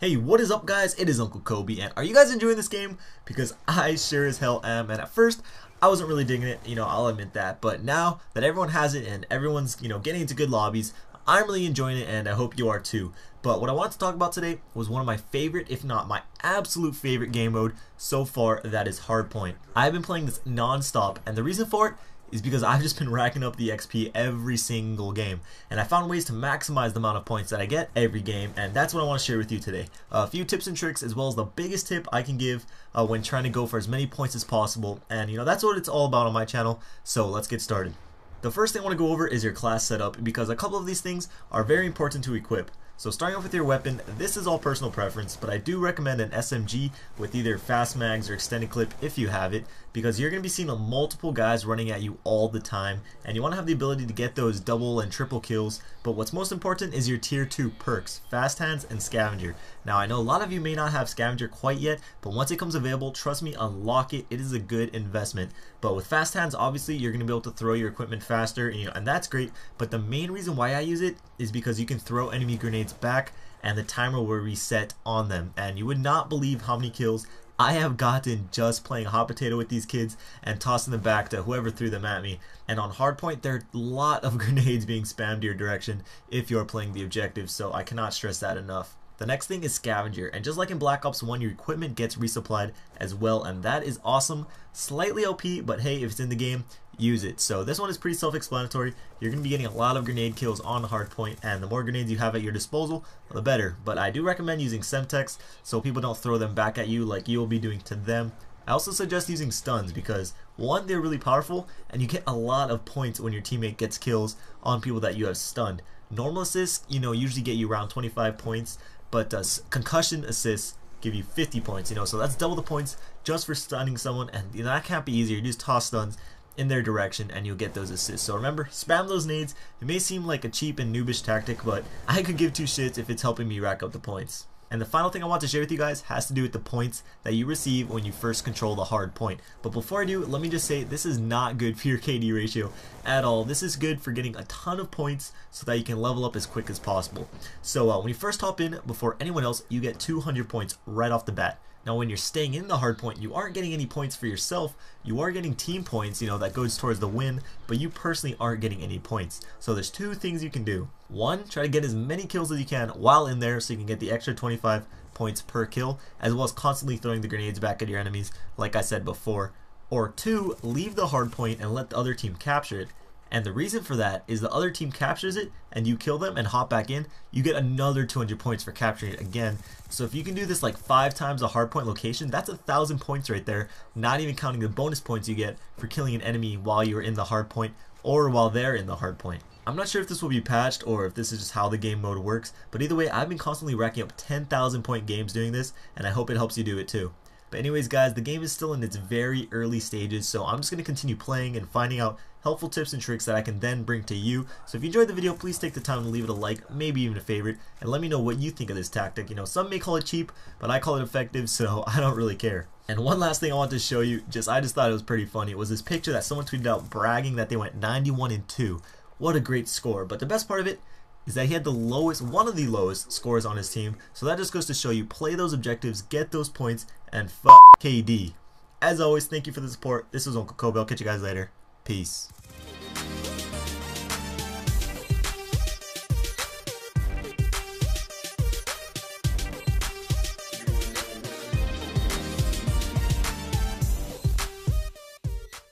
Hey, what is up guys? It is Uncle Kobe, and are you guys enjoying this game? Because I sure as hell am, and at first I wasn't really digging it, I'll admit that, but now that everyone has it and everyone's, getting into good lobbies, I'm really enjoying it and I hope you are too. But what I wanted to talk about today was one of my favorite, if not my absolute favorite game mode so far, that is Hardpoint. I've been playing this non-stop, and the reason for it is because I've just been racking up the XP every single game, and I found ways to maximize the amount of points that I get every game, and that's what I want to share with you today. A few tips and tricks, as well as the biggest tip I can give when trying to go for as many points as possible, and that's what it's all about on my channel, so let's get started. The first thing I want to go over is your class setup, because a couple of these things are very important to equip. So starting off with your weapon, this is all personal preference, but I do recommend an SMG with either fast mags or extended clip if you have it, because you're going to be seeing multiple guys running at you all the time, and you want to have the ability to get those double and triple kills. But what's most important is your tier 2 perks, Fast Hands and Scavenger. Now I know a lot of you may not have Scavenger quite yet, but once it comes available, trust me, unlock it. It is a good investment. But with Fast Hands, obviously you're going to be able to throw your equipment faster, and that's great, but the main reason why I use it is because you can throw enemy grenades back and the timer will reset on them, and you would not believe how many kills I have gotten just playing hot potato with these kids and tossing them back to whoever threw them at me. And on Hardpoint, there are a lot of grenades being spammed your direction if you're playing the objective, so I cannot stress that enough. The next thing is Scavenger, and just like in Black Ops 1, your equipment gets resupplied as well, and that is awesome. Slightly OP, but hey, if it's in the game, use it. So this one is pretty self-explanatory. You're going to be getting a lot of grenade kills on Hardpoint, and the more grenades you have at your disposal, the better. But I do recommend using Semtex so people don't throw them back at you like you'll be doing to them. I also suggest using stuns because, one, they're really powerful, and you get a lot of points when your teammate gets kills on people that you have stunned. Normal assists, usually get you around 25 points, but concussion assists give you 50 points, so that's double the points just for stunning someone, and that can't be easy. You just toss stuns in their direction and you'll get those assists. So remember, spam those nades. It may seem like a cheap and noobish tactic, but I could give two shits if it's helping me rack up the points. And the final thing I want to share with you guys has to do with the points that you receive when you first control the hard point. But before I do, let me just say this is not good for your KD ratio at all. This is good for getting a ton of points so that you can level up as quick as possible. So when you first hop in, before anyone else, you get 200 points right off the bat. Now when you're staying in the hard point, you aren't getting any points for yourself. You are getting team points, that goes towards the win, but you personally aren't getting any points. So there's two things you can do. One, try to get as many kills as you can while in there so you can get the extra 25 points per kill, as well as constantly throwing the grenades back at your enemies like I said before. Or two, leave the hard point and let the other team capture it. And the reason for that is the other team captures it and you kill them and hop back in, you get another 200 points for capturing it again. So if you can do this like 5 times a hardpoint location, that's 1,000 points right there, not even counting the bonus points you get for killing an enemy while you're in the hardpoint or while they're in the hardpoint. I'm not sure if this will be patched or if this is just how the game mode works, but either way, I've been constantly racking up 10,000 point games doing this, and I hope it helps you do it too. But anyways guys, the game is still in its very early stages, so I'm just going to continue playing and finding out helpful tips and tricks that I can then bring to you. So if you enjoyed the video, please take the time to leave it a like, maybe even a favorite, and let me know what you think of this tactic. Some may call it cheap, but I call it effective, so I don't really care. And one last thing I want to show you, I just thought it was pretty funny, was this picture that someone tweeted out bragging that they went 91-2. What a great score. But the best part of it is that he had one of the lowest scores on his team, so that just goes to show you, play those objectives, get those points, and f KD. As always, thank you for the support. This was Uncle Kobe. I'll catch you guys later. Peace.